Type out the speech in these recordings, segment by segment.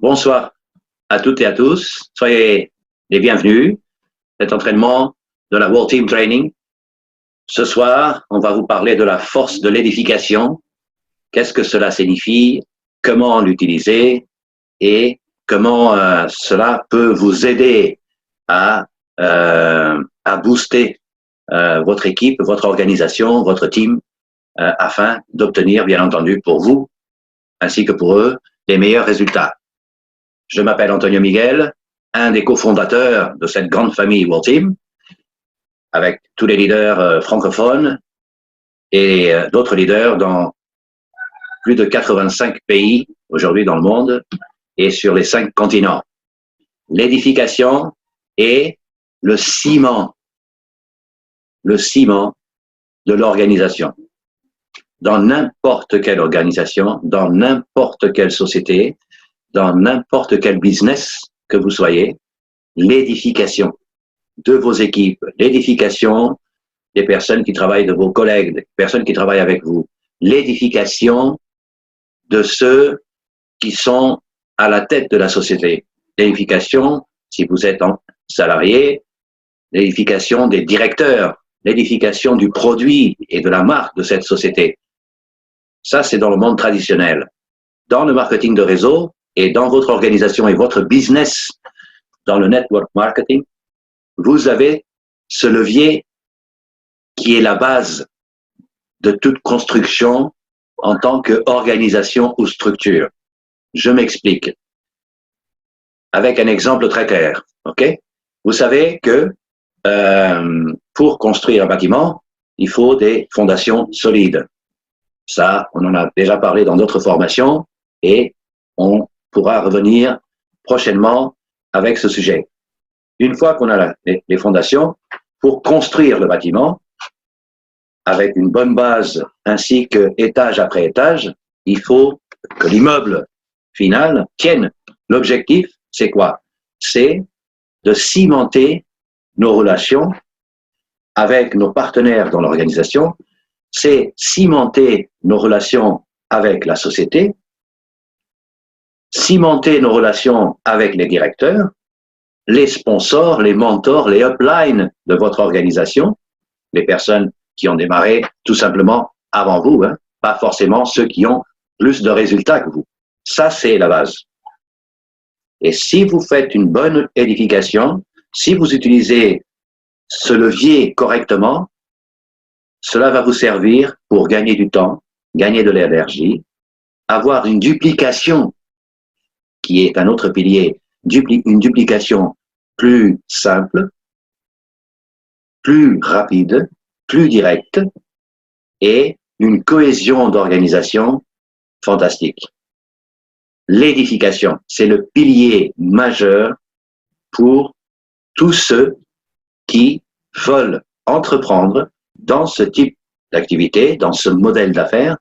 Bonsoir à toutes et à tous. Soyez les bienvenus. Cet entraînement de la World Team Training. Ce soir, on va vous parler de la force de l'édification. Qu'est-ce que cela signifie? Comment l'utiliser? Et comment cela peut vous aider à booster votre équipe, votre organisation, votre team, afin d'obtenir, bien entendu, pour vous, ainsi que pour eux, les meilleurs résultats. Je m'appelle Antonio Miguel, un des cofondateurs de cette grande famille World Team, avec tous les leaders francophones et d'autres leaders dans plus de 85 pays aujourd'hui dans le monde et sur les 5 continents. L'édification est le ciment de l'organisation. Dans n'importe quelle organisation, dans n'importe quelle société, dans n'importe quel business que vous soyez, l'édification de vos équipes, l'édification des personnes qui travaillent, de vos collègues, des personnes qui travaillent avec vous, l'édification de ceux qui sont à la tête de la société, l'édification, si vous êtes salarié, l'édification des directeurs, l'édification du produit et de la marque de cette société. Ça, c'est dans le monde traditionnel. Dans le marketing de réseau et dans votre organisation et votre business, dans le network marketing, vous avez ce levier qui est la base de toute construction en tant qu'organisation ou structure. Je m'explique avec un exemple très clair. Ok? Vous savez que pour construire un bâtiment, il faut des fondations solides. Ça, on en a déjà parlé dans d'autres formations et on pourra revenir prochainement avec ce sujet. Une fois qu'on a les fondations, pour construire le bâtiment, avec une bonne base ainsi que étage après étage, il faut que l'immeuble final tienne. L'objectif, c'est quoi? C'est de cimenter nos relations avec nos partenaires dans l'organisation, c'est cimenter nos relations avec la société, cimenter nos relations avec les directeurs, les sponsors, les mentors, les uplines de votre organisation, les personnes qui ont démarré tout simplement avant vous, hein, pas forcément ceux qui ont plus de résultats que vous. Ça, c'est la base. Et si vous faites une bonne édification, si vous utilisez ce levier correctement, cela va vous servir pour gagner du temps, gagner de l'énergie, avoir une duplication qui est un autre pilier, une duplication plus simple, plus rapide, plus directe et une cohésion d'organisation fantastique. L'édification, c'est le pilier majeur pour tous ceux qui veulent entreprendre dans ce type d'activité, dans ce modèle d'affaires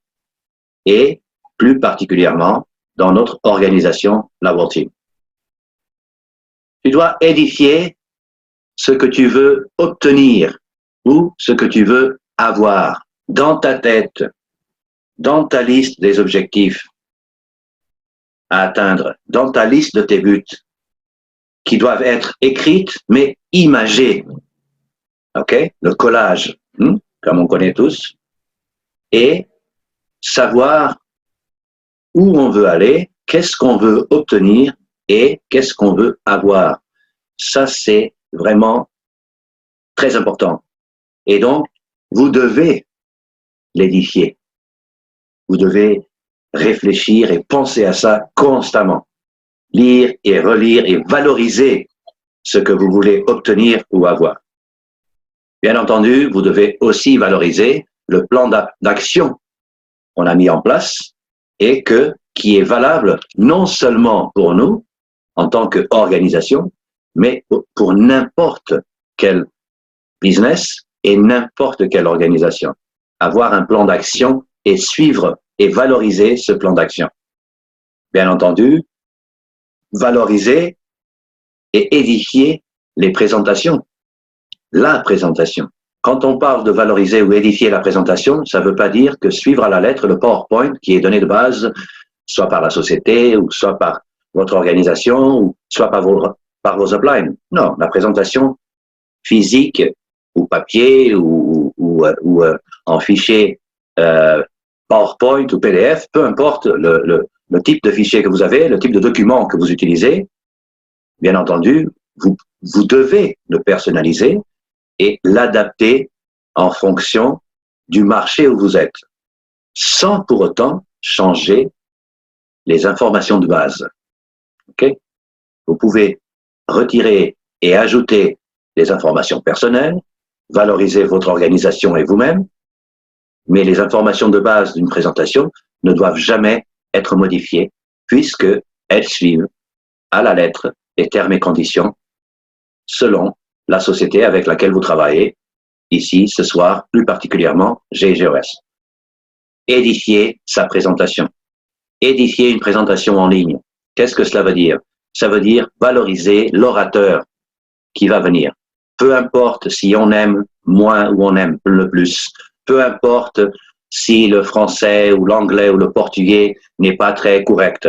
et plus particulièrement dans notre organisation, la World Team. Tu dois édifier ce que tu veux obtenir ou ce que tu veux avoir dans ta tête, dans ta liste des objectifs à atteindre, dans ta liste de tes buts qui doivent être écrites mais imagées. OK? Le collage, comme on connaît tous, et savoir où on veut aller, qu'est-ce qu'on veut obtenir et qu'est-ce qu'on veut avoir. Ça, c'est vraiment très important. Et donc, vous devez l'édifier. Vous devez réfléchir et penser à ça constamment. Lire et relire et valoriser ce que vous voulez obtenir ou avoir. Bien entendu, vous devez aussi valoriser le plan d'action qu'on a mis en place et qui est valable non seulement pour nous, en tant qu'organisation, mais pour n'importe quel business et n'importe quelle organisation. Avoir un plan d'action et suivre et valoriser ce plan d'action. Bien entendu, valoriser et édifier les présentations. La présentation. Quand on parle de valoriser ou édifier la présentation, ça ne veut pas dire que suivre à la lettre le PowerPoint qui est donné de base, soit par la société ou soit par votre organisation, ou soit par vos uplines. Non, la présentation physique ou papier ou en fichier PowerPoint ou PDF, peu importe le type de fichier que vous avez, le type de document que vous utilisez, bien entendu, vous devez le personnaliser et l'adapter en fonction du marché où vous êtes, sans pour autant changer les informations de base. Okay? Vous pouvez retirer et ajouter des informations personnelles, valoriser votre organisation et vous-même, mais les informations de base d'une présentation ne doivent jamais être modifiées puisqu'elles suivent à la lettre les termes et conditions selon la société avec laquelle vous travaillez, ici, ce soir, plus particulièrement GGOS. Édifier sa présentation. Édifier une présentation en ligne. Qu'est-ce que cela veut dire? Ça veut dire valoriser l'orateur qui va venir. Peu importe si on aime moins ou on aime le plus. Peu importe si le français ou l'anglais ou le portugais n'est pas très correct.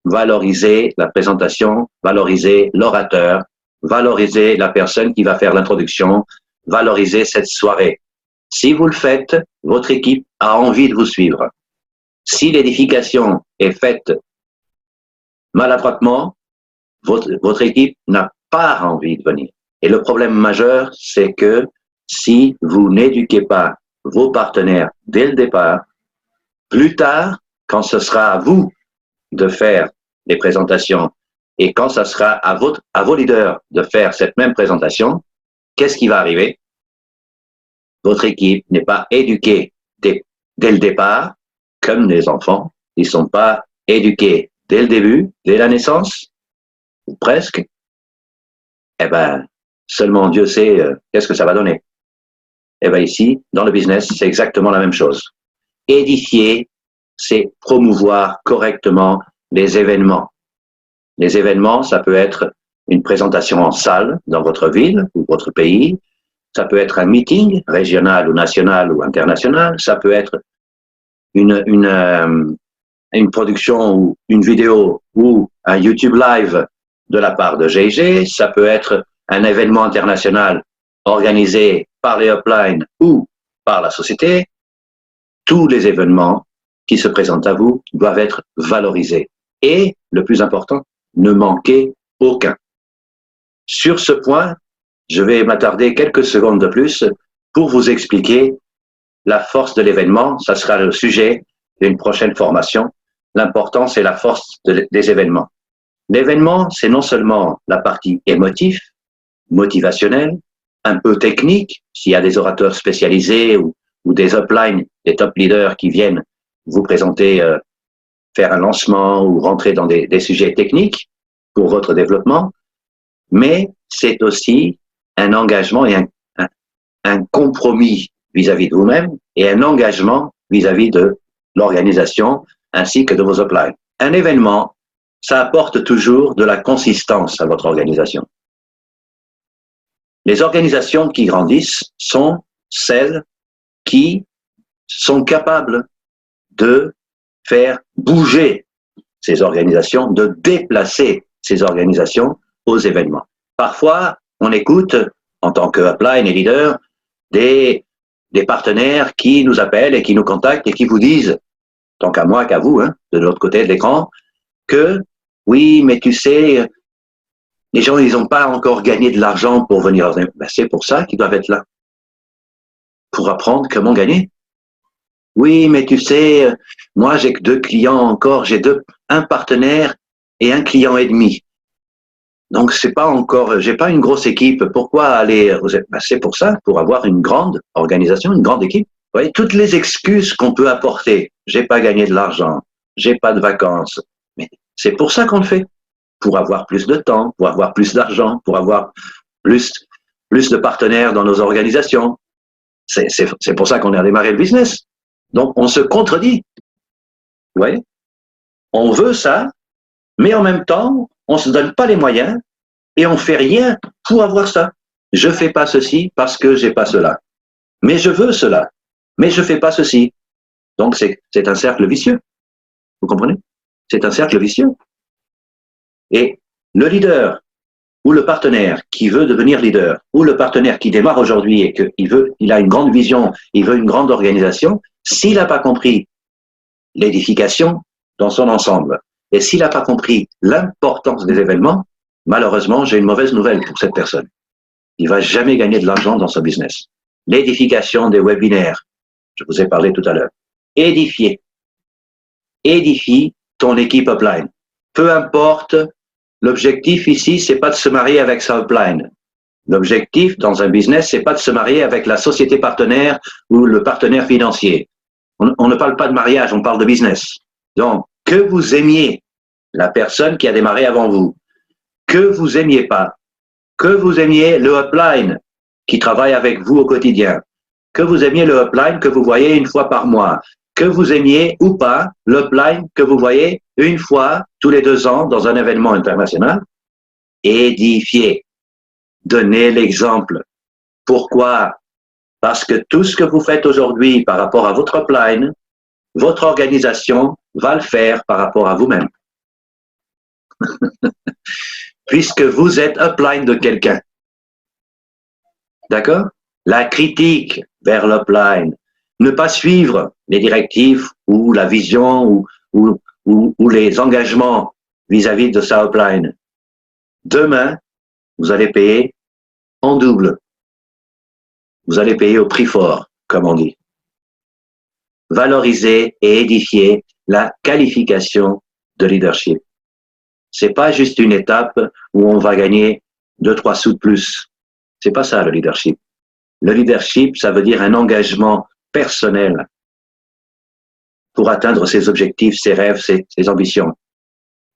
Valoriser la présentation, valoriser l'orateur, valoriser la personne qui va faire l'introduction, valoriser cette soirée. Si vous le faites, votre équipe a envie de vous suivre. Si l'édification est faite maladroitement, votre équipe n'a pas envie de venir. Et le problème majeur, c'est que si vous n'éduquez pas vos partenaires dès le départ, plus tard, quand ce sera à vous de faire les présentations et quand ce sera à vos leaders de faire cette même présentation, qu'est-ce qui va arriver? Votre équipe n'est pas éduquée dès le départ, comme les enfants. Ils ne sont pas éduqués dès le début, dès la naissance, ou presque. Eh bien, seulement Dieu sait qu'est-ce que ça va donner. Eh bien ici, dans le business, c'est exactement la même chose. Édifier, c'est promouvoir correctement les événements. Les événements, ça peut être une présentation en salle dans votre ville ou votre pays. Ça peut être un meeting régional ou national ou international. Ça peut être une production ou une vidéo ou un YouTube live de la part de GG. Ça peut être un événement international organisé par les uplines ou par la société. Tous les événements qui se présentent à vous doivent être valorisés. Et, le plus important, ne manquez aucun. Sur ce point, je vais m'attarder quelques secondes de plus pour vous expliquer la force de l'événement. Ça sera le sujet d'une prochaine formation. L'important, c'est la force des événements. L'événement, c'est non seulement la partie émotive, motivationnelle, un peu technique, s'il y a des orateurs spécialisés ou des uplines, des top leaders qui viennent vous présenter, faire un lancement ou rentrer dans des sujets techniques pour votre développement, mais c'est aussi un engagement et un compromis vis-à-vis de vous-même et un engagement vis-à-vis de l'organisation ainsi que de vos uplines. Un événement, ça apporte toujours de la consistance à votre organisation. Les organisations qui grandissent sont celles qui sont capables de faire bouger ces organisations, de déplacer ces organisations aux événements. Parfois, on écoute, en tant que upline et leader, des partenaires qui nous appellent et qui nous contactent et qui vous disent, tant qu'à moi qu'à vous, de l'autre côté de l'écran, que oui, mais tu sais, les gens, ils n'ont pas encore gagné de l'argent pour venir. Ben, c'est pour ça qu'ils doivent être là. Pour apprendre comment gagner. Oui, mais tu sais, moi, j'ai que 2 clients encore. J'ai un partenaire et un client et demi. Donc, c'est pas encore, j'ai pas une grosse équipe. Pourquoi aller? Ben, c'est pour ça, pour avoir une grande organisation, une grande équipe. Vous voyez, toutes les excuses qu'on peut apporter. J'ai pas gagné de l'argent. J'ai pas de vacances. Mais c'est pour ça qu'on le fait. Pour avoir plus de temps, pour avoir plus d'argent, pour avoir plus de partenaires dans nos organisations. C'est pour ça qu'on a démarré le business. Donc, on se contredit. Vous voyez? On veut ça, mais en même temps, on ne se donne pas les moyens et on ne fait rien pour avoir ça. Je ne fais pas ceci parce que j'ai pas cela. Mais je veux cela. Mais je ne fais pas ceci. Donc, c'est un cercle vicieux. Vous comprenez? C'est un cercle vicieux. Et le leader ou le partenaire qui veut devenir leader, ou le partenaire qui démarre aujourd'hui et il a une grande vision, il veut une grande organisation, s'il n'a pas compris l'édification dans son ensemble, et s'il n'a pas compris l'importance des événements, malheureusement, j'ai une mauvaise nouvelle pour cette personne. Il va jamais gagner de l'argent dans son business. L'édification des webinaires, je vous ai parlé tout à l'heure. Édifier. Édifie ton équipe upline. Peu importe, l'objectif ici, c'est pas de se marier avec sa upline. L'objectif dans un business, c'est pas de se marier avec la société partenaire ou le partenaire financier. On ne parle pas de mariage, on parle de business. Donc, que vous aimiez la personne qui a démarré avant vous, que vous aimiez pas, que vous aimiez le upline qui travaille avec vous au quotidien, que vous aimiez le upline que vous voyez une fois par mois, que vous aimiez ou pas l'upline que vous voyez une fois tous les 2 ans dans un événement international, édifiez, donnez l'exemple. Pourquoi? Parce que tout ce que vous faites aujourd'hui par rapport à votre upline, votre organisation va le faire par rapport à vous-même. Puisque vous êtes upline de quelqu'un. D'accord? La critique vers l'upline, ne pas suivre les directives ou la vision ou les engagements vis-à-vis de sa upline. Demain, vous allez payer en double. Vous allez payer au prix fort, comme on dit. Valoriser et édifier la qualification de leadership. C'est pas juste une étape où on va gagner 2-3 sous de plus. C'est pas ça le leadership. Le leadership, ça veut dire un engagement personnel pour atteindre ses objectifs, ses rêves, ses ambitions.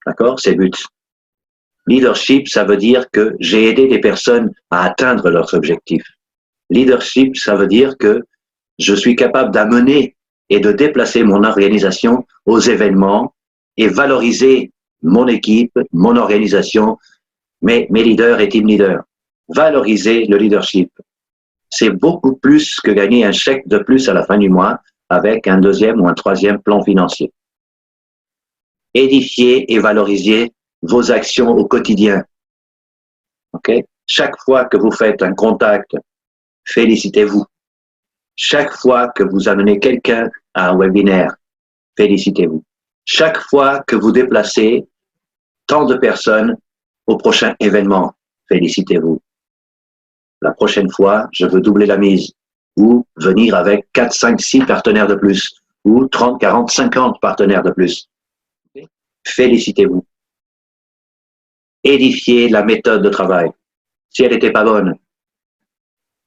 D'accord? Ses buts. Leadership, ça veut dire que j'ai aidé des personnes à atteindre leurs objectifs. Leadership, ça veut dire que je suis capable d'amener et de déplacer mon organisation aux événements et valoriser mon équipe, mon organisation, mes leaders et team leaders. Valoriser le leadership. C'est beaucoup plus que gagner un chèque de plus à la fin du mois avec un 2e ou un 3e plan financier. Édifiez et valorisez vos actions au quotidien. Okay? Chaque fois que vous faites un contact, félicitez-vous. Chaque fois que vous amenez quelqu'un à un webinaire, félicitez-vous. Chaque fois que vous déplacez tant de personnes au prochain événement, félicitez-vous. La prochaine fois, je veux doubler la mise ou venir avec 4, 5, 6 partenaires de plus ou 30, 40, 50 partenaires de plus. Félicitez-vous. Édifiez la méthode de travail. Si elle n'était pas bonne,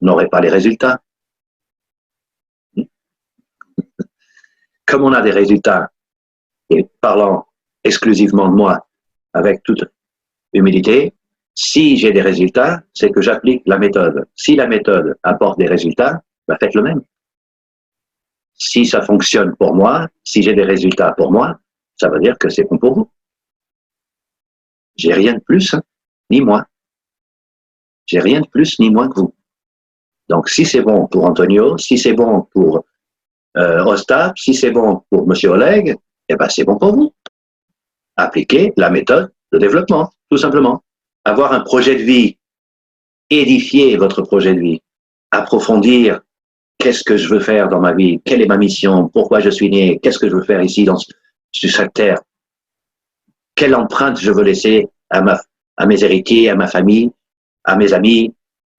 on n'aurait pas les résultats. Comme on a des résultats, et parlant exclusivement de moi, avec toute humilité, si j'ai des résultats, c'est que j'applique la méthode. Si la méthode apporte des résultats, bah faites le même. Si ça fonctionne pour moi, si j'ai des résultats pour moi, ça veut dire que c'est bon pour vous. J'ai rien de plus, hein, ni moins. J'ai rien de plus ni moins que vous. Donc si c'est bon pour Antonio, si c'est bon pour Ostap, si c'est bon pour Monsieur Oleg, eh ben c'est bon pour vous. Appliquez la méthode de développement, tout simplement. Avoir un projet de vie, édifier votre projet de vie, approfondir qu'est-ce que je veux faire dans ma vie, quelle est ma mission, pourquoi je suis né, qu'est-ce que je veux faire ici sur cette terre, quelle empreinte je veux laisser à mes héritiers, à ma famille, à mes amis,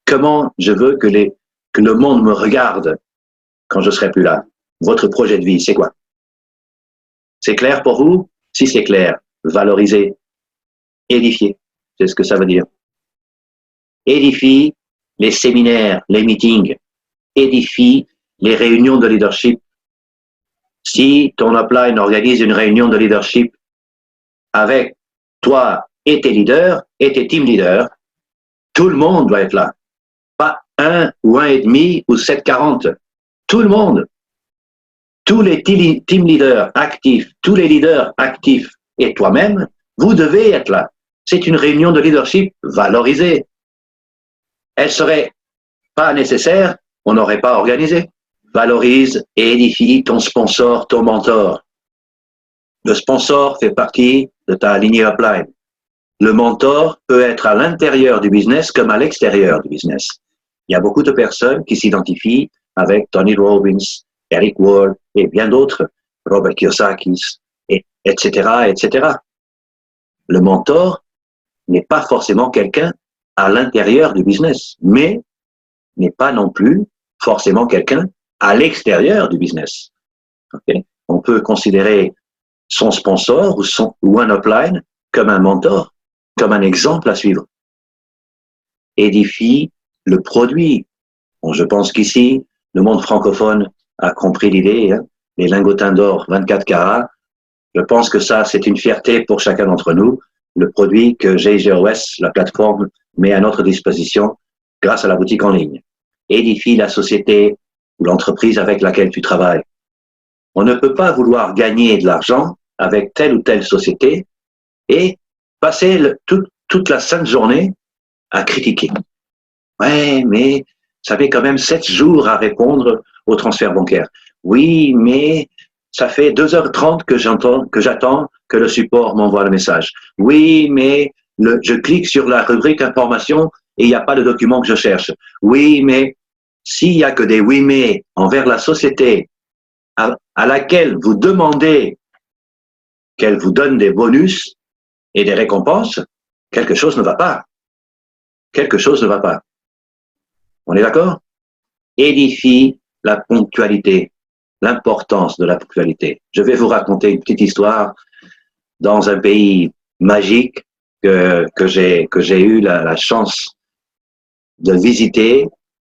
comment je veux que le monde me regarde quand je serai plus là. Votre projet de vie, c'est quoi? C'est clair pour vous? Si c'est clair, valorisez, édifiez, c'est ce que ça veut dire. Édifie les séminaires, les meetings, édifie les réunions de leadership. Si ton upline organise une réunion de leadership avec toi et tes leaders et tes team leaders, tout le monde doit être là. Pas 1 ou 1,5 ou 740. Tout le monde. Tous les team leaders actifs, tous les leaders actifs et toi-même, vous devez être là. C'est une réunion de leadership valorisée. Elle serait pas nécessaire, on n'aurait pas organisé. Valorise et édifie ton sponsor, ton mentor. Le sponsor fait partie de ta lignée upline. le mentor peut être à l'intérieur du business comme à l'extérieur du business. Il y a beaucoup de personnes qui s'identifient avec Tony Robbins, Eric Ward et bien d'autres, Robert Kiyosaki, etc., etc. Le mentor n'est pas forcément quelqu'un à l'intérieur du business, mais n'est pas non plus forcément quelqu'un à l'extérieur du business. Okay? On peut considérer son sponsor ou un upline comme un mentor, comme un exemple à suivre. Édifie le produit. Bon, je pense qu'ici, le monde francophone a compris l'idée, hein, les lingotins d'or 24 carats. Je pense que ça, c'est une fierté pour chacun d'entre nous, le produit que GGOS, la plateforme, met à notre disposition grâce à la boutique en ligne. Édifie la société ou l'entreprise avec laquelle tu travailles. On ne peut pas vouloir gagner de l'argent avec telle ou telle société et passer toute la sainte journée à critiquer. Ouais, mais ça fait quand même 7 jours à répondre au transfert bancaire. Oui, mais ça fait 2h30 que j'attends que le support m'envoie le message. Oui, mais je clique sur la rubrique information et il n'y a pas le document que je cherche. Oui, mais s'il n'y a que des oui, mais envers la société à laquelle vous demandez qu'elle vous donne des bonus et des récompenses, quelque chose ne va pas. Quelque chose ne va pas. On est d'accord? Édifie la ponctualité, l'importance de la ponctualité. Je vais vous raconter une petite histoire dans un pays magique que j'ai eu la chance de visiter,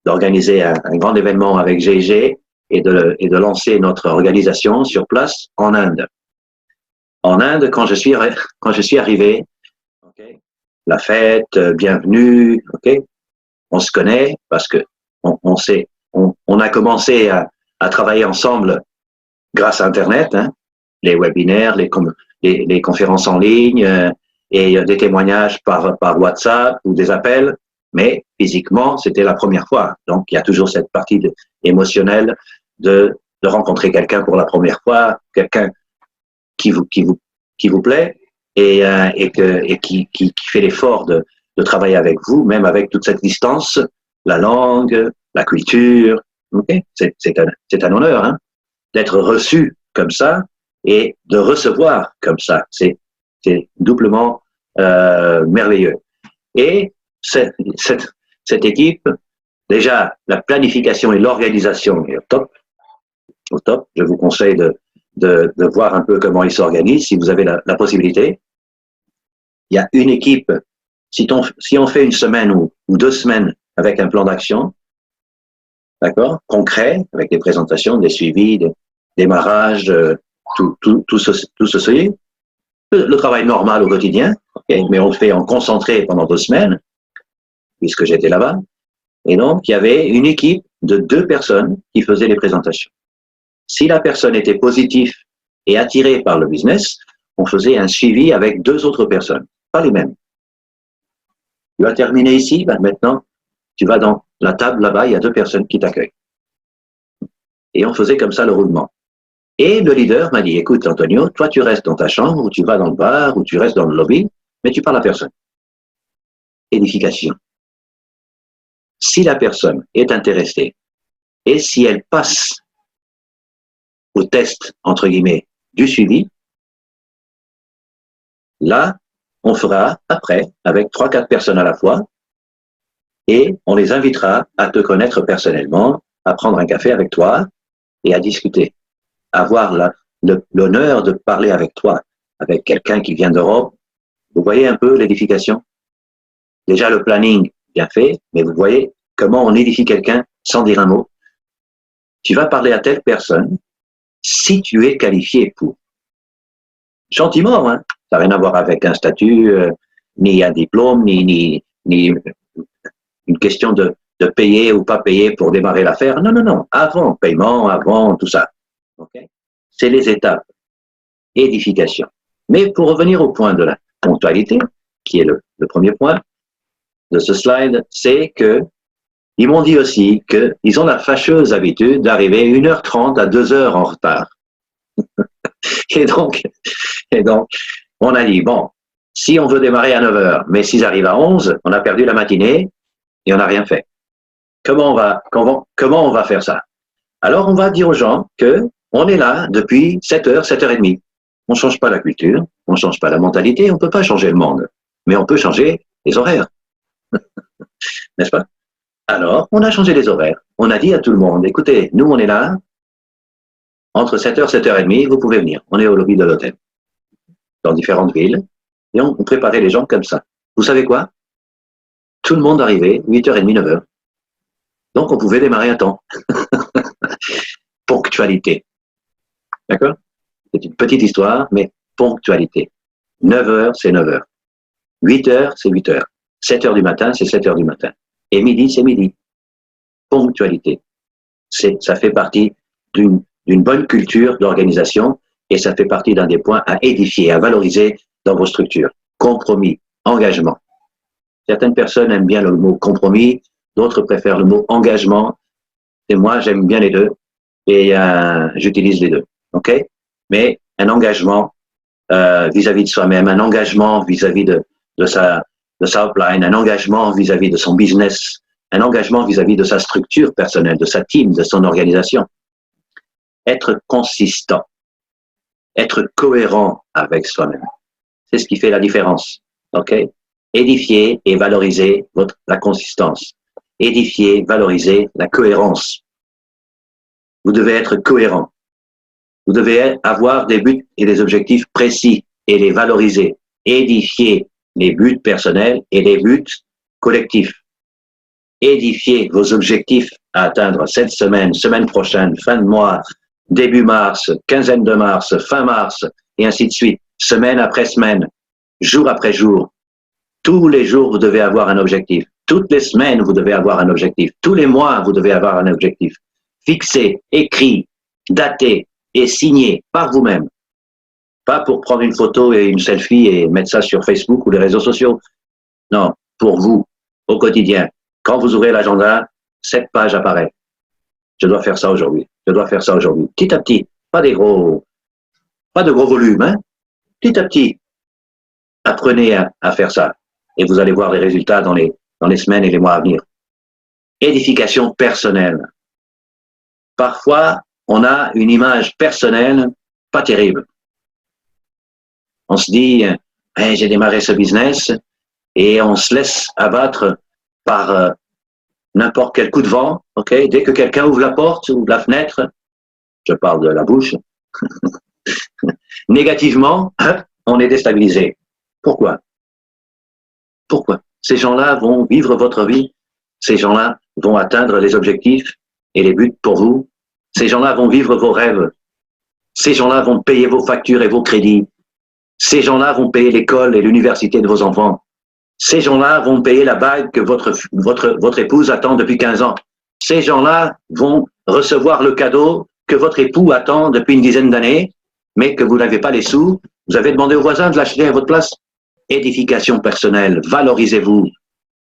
d'organiser un grand événement avec GG et de lancer notre organisation sur place en Inde. En Inde, quand je suis arrivé, okay, la fête, bienvenue, ok, on se connaît parce que on a commencé à travailler ensemble grâce à Internet, hein, les webinaires, les conférences en ligne et des témoignages par WhatsApp ou des appels, mais physiquement, c'était la première fois. Donc, il y a toujours cette partie émotionnelle de rencontrer quelqu'un pour la première fois, quelqu'un qui vous plaît et qui fait l'effort de travailler avec vous, même avec toute cette distance, la langue, la culture. Okay? C'est un honneur, hein, d'être reçu comme ça et de recevoir comme ça. C'est doublement merveilleux. Et cette équipe, déjà, la planification et l'organisation est au top. Au top. Je vous conseille de voir un peu comment ils s'organisent, si vous avez la possibilité. Il y a une équipe, si on fait une semaine ou 2 semaines avec un plan d'action, d'accord, concret, avec des présentations, des suivis, des démarrages, tout ceci, le travail normal au quotidien, okay, mais on le fait en concentré pendant 2 semaines, puisque j'étais là-bas. Et donc, il y avait une équipe de 2 personnes qui faisaient les présentations. Si la personne était positive et attirée par le business, on faisait un suivi avec 2 autres personnes, pas les mêmes. Tu as terminé ici, ben maintenant, tu vas dans la table là-bas, il y a 2 personnes qui t'accueillent. Et on faisait comme ça le roulement. Et le leader m'a dit, écoute Antonio, toi tu restes dans ta chambre, ou tu vas dans le bar, ou tu restes dans le lobby, mais tu parles à personne. Édification. Si la personne est intéressée, et si elle passe au test, entre guillemets, du suivi, là, on fera après, avec 3-4 personnes à la fois, et on les invitera à te connaître personnellement, à prendre un café avec toi et à discuter. Avoir l'honneur de parler avec toi, avec quelqu'un qui vient d'Europe. Vous voyez un peu l'édification? Déjà le planning bien fait, mais vous voyez comment on édifie quelqu'un sans dire un mot. Tu vas parler à telle personne si tu es qualifié pour. Gentiment, hein. Ça n'a rien à voir avec un statut, ni un diplôme, ni une question de payer ou pas payer pour démarrer l'affaire. Non, non, non. Avant paiement, avant tout ça. Okay? C'est les étapes. Édification. Mais pour revenir au point de la ponctualité, qui est le premier point de ce slide, c'est que ils m'ont dit aussi qu'ils ont la fâcheuse habitude d'arriver 1h30 à 2h en retard. Et donc, on a dit, bon, Si on veut démarrer à 9 heures, mais s'ils arrivent à 11, on a perdu la matinée et on n'a rien fait. Comment on va faire ça? Alors, on va dire aux gens que on est là depuis 7 heures, 7h30. On ne change pas la culture, on ne change pas la mentalité, on ne peut pas changer le monde. Mais on peut changer les horaires. N'est-ce pas? Alors, on a changé les horaires. On a dit à tout le monde, écoutez, nous, on est là, entre 7h, 7h30, vous pouvez venir. On est au lobby de l'hôtel, dans différentes villes, et on préparait les gens comme ça. Vous savez quoi? Tout le monde arrivait, 8h30, 9h. Donc, on pouvait démarrer à temps. Ponctualité. D'accord? C'est une petite histoire, mais ponctualité. 9h, c'est 9h. 8h, c'est 8h. 7h du matin, c'est 7h du matin. Et midi, c'est midi. Ponctualité. Ça fait partie d'une bonne culture d'organisation et ça fait partie d'un des points à édifier, à valoriser dans vos structures. Compromis, engagement. Certaines personnes aiment bien le mot compromis, d'autres préfèrent le mot engagement. Et moi, j'aime bien les deux et j'utilise les deux. OK? Mais un engagement vis-à-vis de soi-même, un engagement vis-à-vis de sa upline, un engagement vis-à-vis de son business, un engagement vis-à-vis de sa structure personnelle, de sa team, de son organisation. Être consistant, être cohérent avec soi-même. C'est ce qui fait la différence. OK? Édifier et valoriser la consistance. Édifier, valoriser la cohérence. Vous devez être cohérent. Vous devez avoir des buts et des objectifs précis et les valoriser. Édifier les buts personnels et les buts collectifs. Édifier vos objectifs à atteindre cette semaine, semaine prochaine, fin de mois, début mars, quinzaine de mars, fin mars, et ainsi de suite, semaine après semaine, jour après jour. Tous les jours, vous devez avoir un objectif. Toutes les semaines, vous devez avoir un objectif. Tous les mois, vous devez avoir un objectif. Fixé, écrit, daté et signé par vous-même. Pas pour prendre une photo et une selfie et mettre ça sur Facebook ou les réseaux sociaux. Non, pour vous, au quotidien. Quand vous ouvrez l'agenda, cette page apparaît. Je dois faire ça aujourd'hui. Je dois faire ça aujourd'hui. Petit à petit. Pas de gros volume, hein. Petit à petit. Apprenez à faire ça. Et vous allez voir les résultats dans les semaines et les mois à venir. Édification personnelle. Parfois, on a une image personnelle pas terrible. On se dit, hey, j'ai démarré ce business et on se laisse abattre par n'importe quel coup de vent. Okay? Dès que quelqu'un ouvre la porte ou la fenêtre, je parle de la bouche, négativement, on est déstabilisé. Pourquoi? Pourquoi? Ces gens-là vont vivre votre vie. Ces gens-là vont atteindre les objectifs et les buts pour vous. Ces gens-là vont vivre vos rêves. Ces gens-là vont payer vos factures et vos crédits. Ces gens-là vont payer l'école et l'université de vos enfants. Ces gens-là vont payer la bague que votre épouse attend depuis 15 ans. Ces gens-là vont recevoir le cadeau que votre époux attend depuis une dizaine d'années, mais que vous n'avez pas les sous. Vous avez demandé au voisin de l'acheter à votre place. Édification personnelle, valorisez-vous.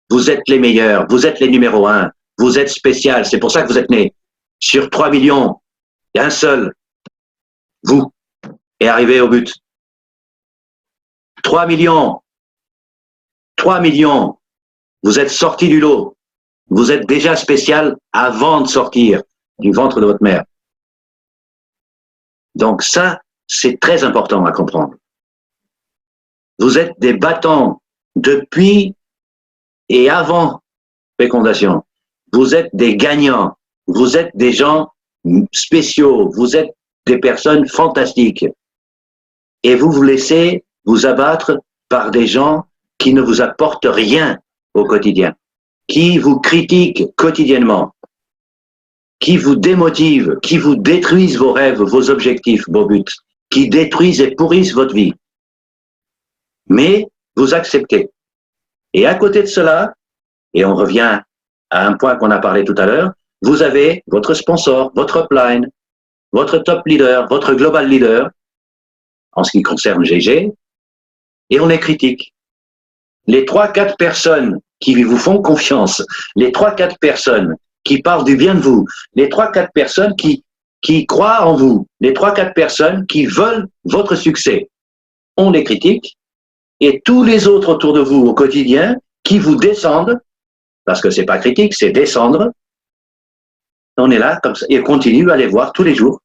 Vous êtes les meilleurs, vous êtes les numéros 1, vous êtes spécial, c'est pour ça que vous êtes nés. Sur 3 millions, il y a un seul, vous, et arrivé au but. 3 millions, 3 millions, vous êtes sortis du lot. Vous êtes déjà spécial avant de sortir du ventre de votre mère. Donc ça, c'est très important à comprendre. Vous êtes des battants depuis et avant fécondation. Vous êtes des gagnants. Vous êtes des gens spéciaux. Vous êtes des personnes fantastiques. Et vous vous laissez vous abattre par des gens qui ne vous apportent rien au quotidien, qui vous critiquent quotidiennement, qui vous démotivent, qui vous détruisent vos rêves, vos objectifs, vos buts, qui détruisent et pourrissent votre vie. Mais vous acceptez. Et à côté de cela, et on revient à un point qu'on a parlé tout à l'heure, vous avez votre sponsor, votre upline, votre top leader, votre global leader, en ce qui concerne GG, et on les critique. Les 3-4 personnes qui vous font confiance, les 3-4 personnes qui parlent du bien de vous, les 3-4 personnes qui croient en vous, les 3-4 personnes qui veulent votre succès, on les critique et tous les autres autour de vous au quotidien qui vous descendent, parce que c'est pas critique, c'est descendre. On est là comme ça et continue à les voir tous les jours.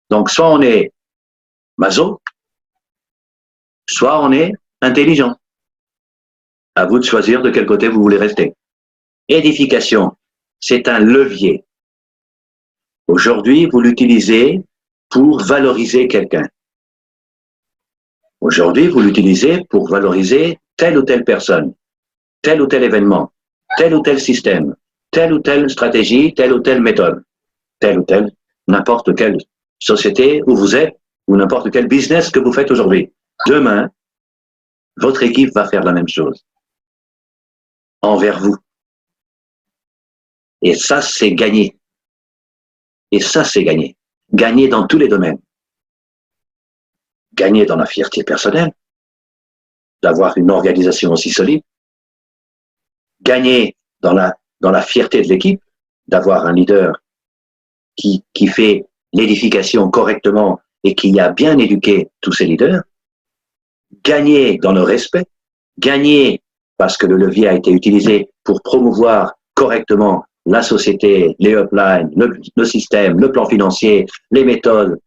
Donc soit on est maso, soit on est intelligent. À vous de choisir de quel côté vous voulez rester. Édification, c'est un levier. Aujourd'hui, vous l'utilisez pour valoriser quelqu'un. Aujourd'hui, vous l'utilisez pour valoriser telle ou telle personne, tel ou tel événement, tel ou tel système, telle ou telle stratégie, telle ou telle méthode, telle ou telle, n'importe quelle société où vous êtes, ou n'importe quel business que vous faites aujourd'hui. Demain, votre équipe va faire la même chose envers vous. Et ça, c'est gagné. Et ça, c'est gagné. Gagner dans tous les domaines. Gagner dans la fierté personnelle, d'avoir une organisation aussi solide. Gagner dans la fierté de l'équipe, d'avoir un leader qui fait l'édification correctement et qui a bien éduqué tous ses leaders. Gagner dans le respect. Gagner parce que le levier a été utilisé pour promouvoir correctement la société, les uplines, le système, le plan financier, les méthodes.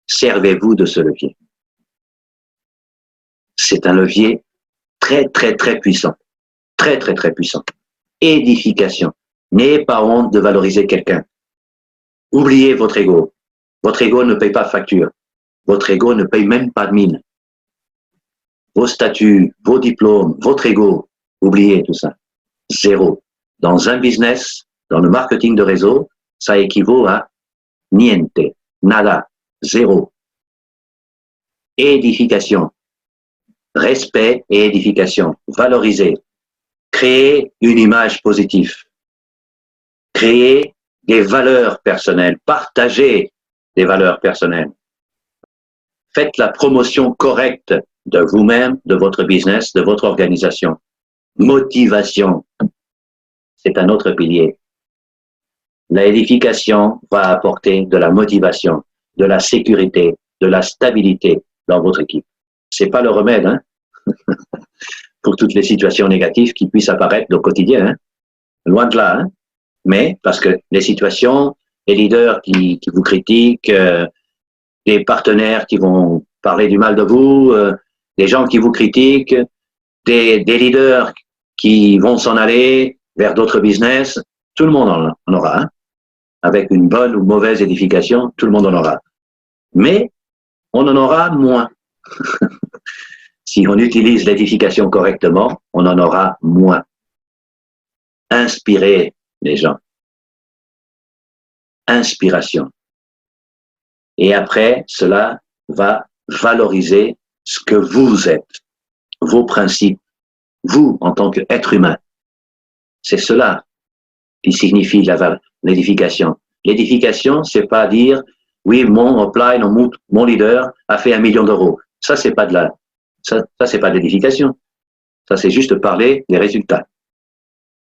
Servez-vous de ce levier. C'est un levier très, très, très puissant. Très, très, très puissant. Édification. N'ayez pas honte de valoriser quelqu'un. Oubliez votre ego. Votre ego ne paye pas de facture. Votre ego ne paye même pas de mine. Vos statuts, vos diplômes, votre ego, oubliez tout ça. Zéro. Dans un business, dans le marketing de réseau, ça équivaut à niente, nada, zéro. Édification. Respect et édification. Valoriser. Créer une image positive. Créer des valeurs personnelles. Partager des valeurs personnelles. Faites la promotion correcte de vous-même, de votre business, de votre organisation. Motivation. C'est un autre pilier. L'édification va apporter de la motivation, de la sécurité, de la stabilité dans votre équipe. C'est pas le remède, hein, pour toutes les situations négatives qui puissent apparaître au quotidien, hein. Loin de là, hein. Mais parce que les situations, les leaders qui vous critiquent, des partenaires qui vont parler du mal de vous, des gens qui vous critiquent, des leaders qui vont s'en aller vers d'autres business, tout le monde en aura. Hein. Avec une bonne ou mauvaise édification, tout le monde en aura. Mais on en aura moins. Si on utilise l'édification correctement, on en aura moins. Inspirez les gens. Inspiration. Et après, cela va valoriser ce que vous êtes, vos principes, vous en tant qu'être humain. C'est cela qui signifie l'édification. L'édification, c'est pas dire, oui, mon upline, mon leader a fait 1 million d'euros. Ça, c'est pas ça c'est pas de l'édification. Ça, c'est juste parler des résultats.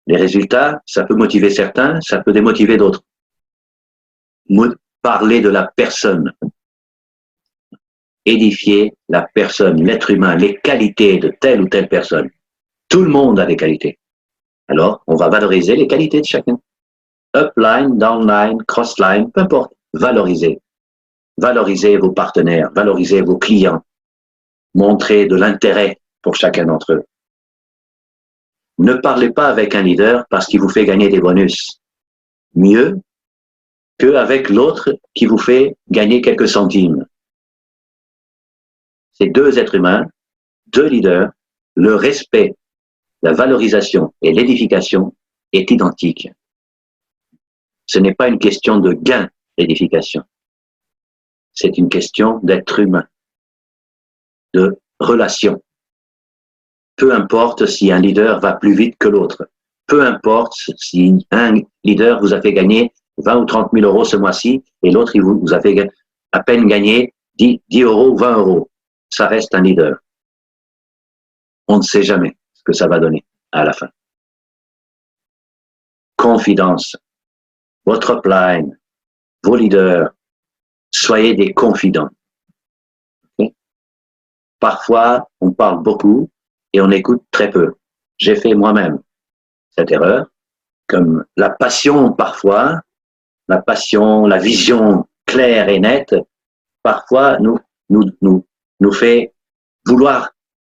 Les résultats, ça peut motiver certains, ça peut démotiver d'autres. Parler de la personne. Édifier la personne, l'être humain, les qualités de telle ou telle personne. Tout le monde a des qualités. Alors, on va valoriser les qualités de chacun. Upline, downline, crossline, peu importe. Valoriser. Valorisez vos partenaires, valorisez vos clients. Montrez de l'intérêt pour chacun d'entre eux. Ne parlez pas avec un leader parce qu'il vous fait gagner des bonus. Mieux qu'avec l'autre qui vous fait gagner quelques centimes. C'est 2 êtres humains, 2 leaders, le respect, la valorisation et l'édification est identique. Ce n'est pas une question de gain, l'édification. C'est une question d'être humain, de relation. Peu importe si un leader va plus vite que l'autre. Peu importe si un leader vous a fait gagner 20 ou 30 000 euros ce mois-ci et l'autre il vous a fait à peine gagner 10 euros ou 20 euros. Ça reste un leader. On ne sait jamais ce que ça va donner à la fin. Confidence. Votre upline, vos leaders, soyez des confidents. Okay? Parfois, on parle beaucoup et on écoute très peu. J'ai fait moi-même cette erreur, comme la passion parfois, la passion, la vision claire et nette, parfois nous fait vouloir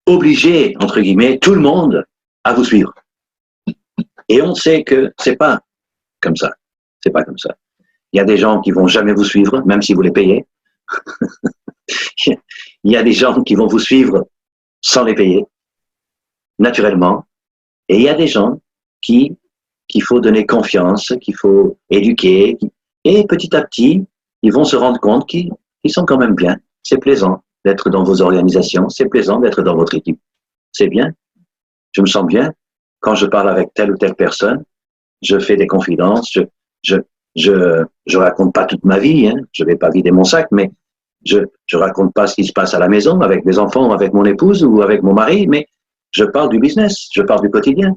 obliger, entre guillemets, tout le monde à vous suivre. Et on sait que c'est pas comme ça. C'est pas comme ça. Il y a des gens qui vont jamais vous suivre, même si vous les payez. Il y a des gens qui vont vous suivre sans les payer, naturellement. Et il y a des gens qu'il faut donner confiance, qu'il faut éduquer. Et petit à petit, ils vont se rendre compte qu'ils sont quand même bien. C'est plaisant d'être dans vos organisations, c'est plaisant d'être dans votre équipe. C'est bien. Je me sens bien. Quand je parle avec telle ou telle personne, je fais des confidences, je raconte pas toute ma vie, hein. Je vais pas vider mon sac, mais je raconte pas ce qui se passe à la maison avec mes enfants, avec mon épouse ou avec mon mari, mais je parle du business, je parle du quotidien.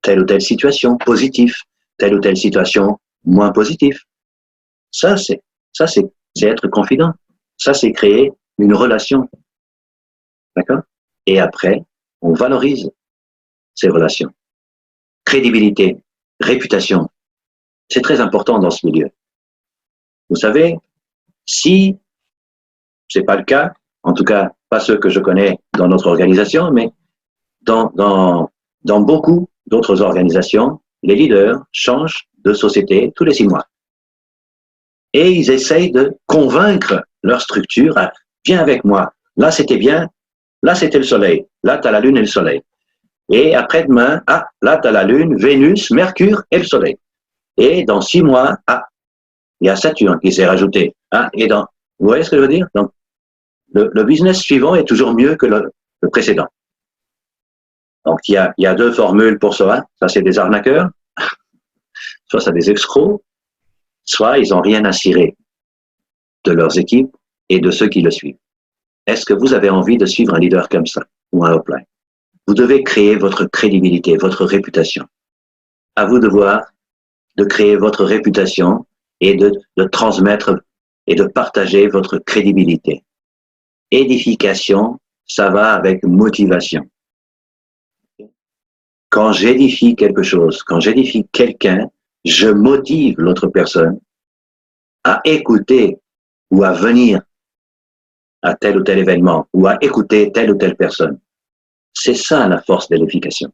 Telle ou telle situation positive, telle ou telle situation moins positive. Ça, c'est être confident. Ça, c'est créer une relation. D'accord? Et après, on valorise ces relations. Crédibilité, réputation. C'est très important dans ce milieu. Vous savez, si c'est pas le cas, en tout cas pas ceux que je connais dans notre organisation, mais dans beaucoup d'autres organisations, les leaders changent de société tous les 6 mois. Et ils essayent de convaincre leur structure à viens avec moi. Là, c'était bien. Là, c'était le soleil. Là, tu as la lune et le soleil. Et après-demain, ah, là, tu as la lune, Vénus, Mercure et le soleil. Et dans 6 mois, ah, il y a Saturne qui s'est rajouté. Ah, et dans, vous voyez ce que je veux dire? Donc, le business suivant est toujours mieux que le précédent. Donc, il y a 2 formules pour ça. Ça, c'est des arnaqueurs. Soit c'est des escrocs. Soit ils n'ont rien à cirer de leurs équipes et de ceux qui le suivent. Est-ce que vous avez envie de suivre un leader comme ça ou un upline? Vous devez créer votre crédibilité, votre réputation. À vous de voir de créer votre réputation et de transmettre et de partager votre crédibilité. Édification, ça va avec motivation. Quand j'édifie quelque chose, quand j'édifie quelqu'un, je motive l'autre personne à écouter ou à venir à tel ou tel événement ou à écouter telle ou telle personne. C'est ça la force de l'édification.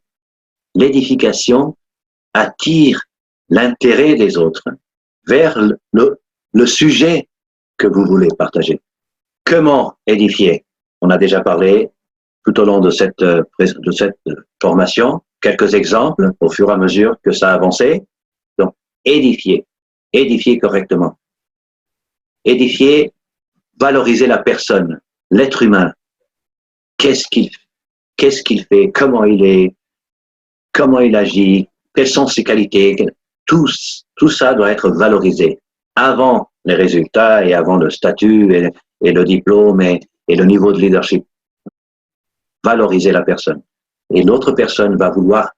L'édification attire l'intérêt des autres vers le sujet que vous voulez partager. Comment édifier? On a déjà parlé tout au long de cette formation, quelques exemples au fur et à mesure que ça avançait. Donc, édifier correctement. Édifier, valoriser la personne, l'être humain. Qu'est-ce qu'il fait, comment il est, comment il agit, quelles sont ses qualités. Tout ça doit être valorisé avant les résultats et avant le statut et le diplôme et le niveau de leadership. Valoriser la personne. Et l'autre personne va vouloir,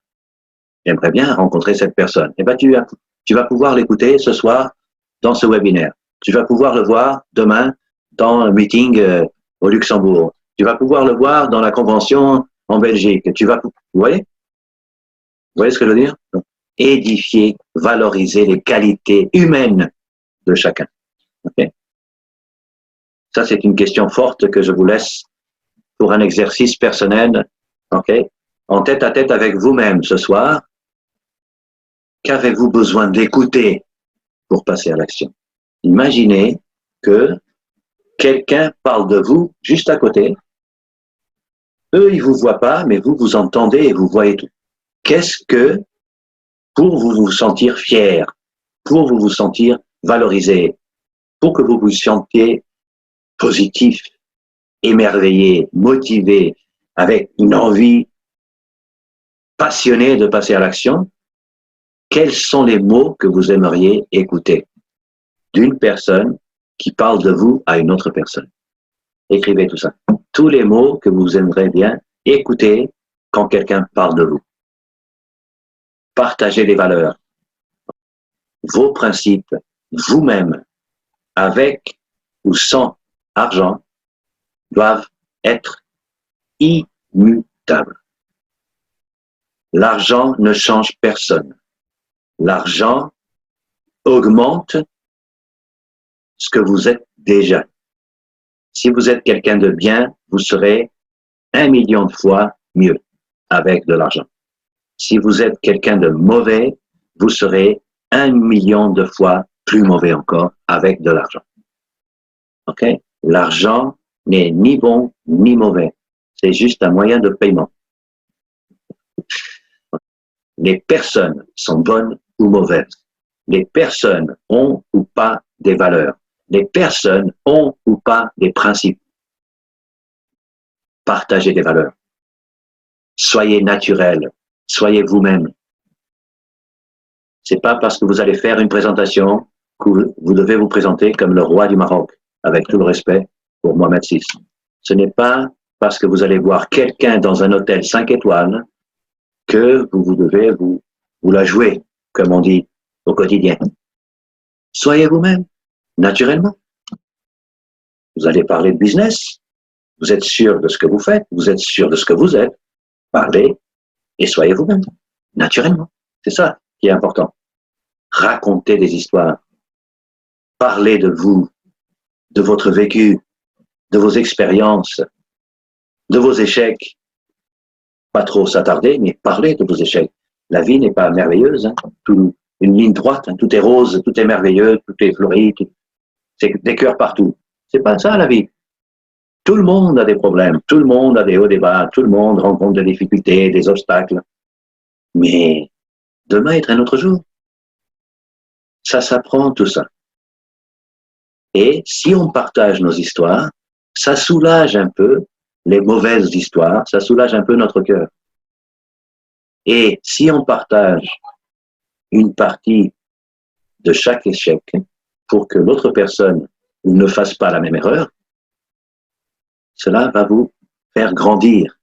j'aimerais bien rencontrer cette personne. Et ben tu vas pouvoir l'écouter ce soir dans ce webinaire. Tu vas pouvoir le voir demain dans un meeting au Luxembourg. Tu vas pouvoir le voir dans la convention en Belgique. Vous voyez ce que je veux dire? Donc, édifier, valoriser les qualités humaines de chacun. Okay? Ça, c'est une question forte que je vous laisse pour un exercice personnel, okay? En tête à tête avec vous-même ce soir. Qu'avez-vous besoin d'écouter pour passer à l'action? Imaginez que quelqu'un parle de vous juste à côté. Eux, ils vous voient pas, mais vous entendez et vous voyez tout. Qu'est-ce que, pour vous sentir fier, pour vous sentir valorisé, pour que vous vous sentiez positif, émerveillé, motivé, avec une envie passionnée de passer à l'action, quels sont les mots que vous aimeriez écouter d'une personne qui parle de vous à une autre personne? Écrivez tout ça. Tous les mots que vous aimeriez bien écouter quand quelqu'un parle de vous. Partagez les valeurs, vos principes, vous-même, avec ou sans argent, doivent être immutable. L'argent ne change personne. L'argent augmente ce que vous êtes déjà. Si vous êtes quelqu'un de bien, vous serez 1 million de fois mieux avec de l'argent. Si vous êtes quelqu'un de mauvais, vous serez 1 million de fois plus mauvais encore avec de l'argent. Ok? L'argent n'est ni bon ni mauvais. C'est juste un moyen de paiement. Les personnes sont bonnes ou mauvaises. Les personnes ont ou pas des valeurs. Les personnes ont ou pas des principes. Partagez des valeurs. Soyez naturel. Soyez vous-même. C'est pas parce que vous allez faire une présentation que vous devez vous présenter comme le roi du Maroc, avec tout le respect pour Mohamed VI. Ce n'est pas parce que vous allez voir quelqu'un dans un hôtel 5 étoiles que vous devez vous la jouer, comme on dit au quotidien. Soyez vous-même, naturellement. Vous allez parler de business. Vous êtes sûr de ce que vous faites. Vous êtes sûr de ce que vous êtes. Parlez et soyez vous-même, naturellement. C'est ça qui est important. Racontez des histoires. Parlez de vous, de votre vécu, de vos expériences, de vos échecs. Pas trop s'attarder, mais parlez de vos échecs. La vie n'est pas merveilleuse, hein. Une ligne droite, hein. Tout est rose, tout est merveilleux, tout est fleuri, c'est des cœurs partout. C'est pas ça la vie. Tout le monde a des problèmes, tout le monde a des hauts, des bas, tout le monde rencontre des difficultés, des obstacles. Mais demain est un autre jour. Ça s'apprend tout ça. Et si on partage nos histoires, ça soulage un peu les mauvaises histoires, ça soulage un peu notre cœur. Et si on partage une partie de chaque échec pour que l'autre personne ne fasse pas la même erreur, cela va vous faire grandir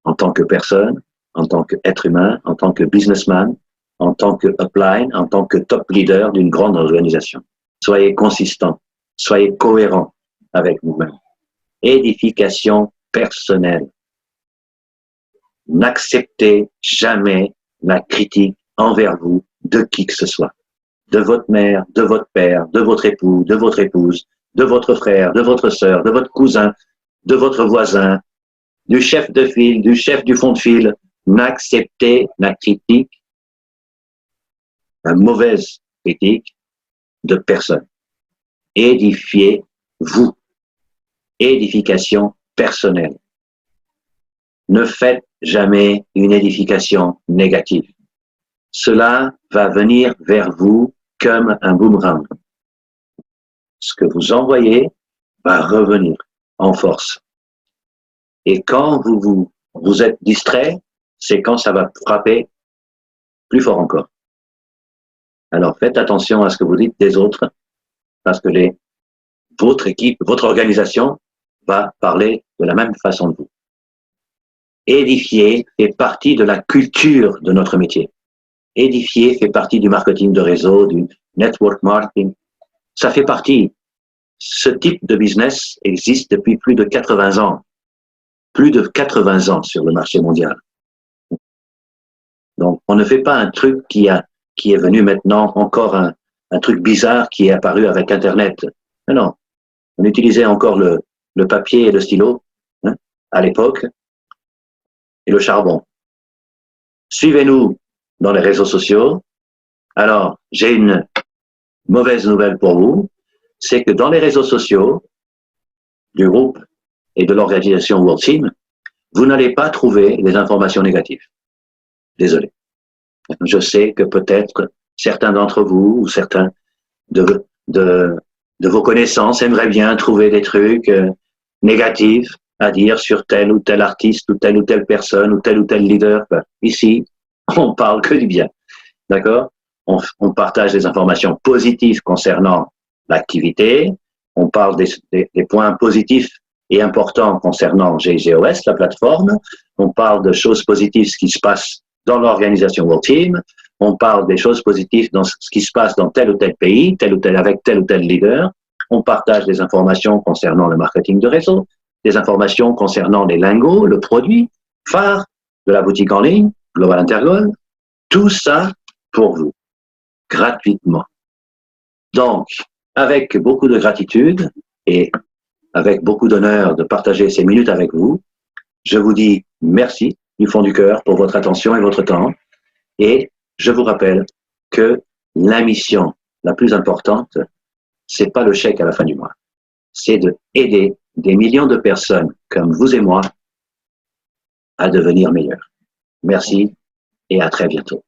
en tant que personne, en tant qu'être humain, en tant que businessman, en tant que upline, en tant que top leader d'une grande organisation. Soyez consistant, soyez cohérent avec vous-même. Édification personnelle. N'acceptez jamais la critique envers vous de qui que ce soit. De votre mère, de votre père, de votre époux, de votre épouse, de votre frère, de votre sœur, de votre cousin, de votre voisin, du chef de file, du chef du fond de file. N'acceptez la critique, la mauvaise critique de personne. Édifiez-vous. Édification personnelle. Ne faites jamais une édification négative. Cela va venir vers vous comme un boomerang. Ce que vous envoyez va revenir en force. Et quand vous êtes distrait, c'est quand ça va frapper plus fort encore. Alors faites attention à ce que vous dites des autres, parce que votre équipe, votre organisation va parler de la même façon de vous. Édifier fait partie de la culture de notre métier. Édifier fait partie du marketing de réseau, du network marketing. Ça fait partie. Ce type de business existe depuis plus de 80 ans. Plus de 80 ans sur le marché mondial. Donc, on ne fait pas un truc qui est venu maintenant, encore un truc bizarre qui est apparu avec Internet. Mais non. On utilisait encore le papier et le stylo, hein, à l'époque, et le charbon. Suivez-nous dans les réseaux sociaux. Alors, j'ai une mauvaise nouvelle pour vous, c'est que dans les réseaux sociaux du groupe et de l'organisation World Team, vous n'allez pas trouver des informations négatives. Désolé. Je sais que peut-être certains d'entre vous ou certains de vos connaissances aimeraient bien trouver des trucs négatifs à dire sur tel ou tel artiste ou telle personne ou tel leader. Ici, on parle que du bien. D'accord? On partage des informations positives concernant l'activité. On parle des points positifs et importants concernant GGOS, la plateforme. On parle de choses positives, ce qui se passe dans l'organisation World Team. On parle des choses positives dans ce qui se passe dans tel ou tel pays, avec tel ou tel leader. On partage des informations concernant le marketing de réseau. des informations concernant les lingots, le produit phare de la boutique en ligne, Global Intergold, tout ça pour vous, gratuitement. Donc, avec beaucoup de gratitude et avec beaucoup d'honneur de partager ces minutes avec vous, je vous dis merci du fond du cœur pour votre attention et votre temps. Et je vous rappelle que la mission la plus importante, c'est pas le chèque à la fin du mois. C'est d'aider des millions de personnes comme vous et moi à devenir meilleurs. Merci et à très bientôt.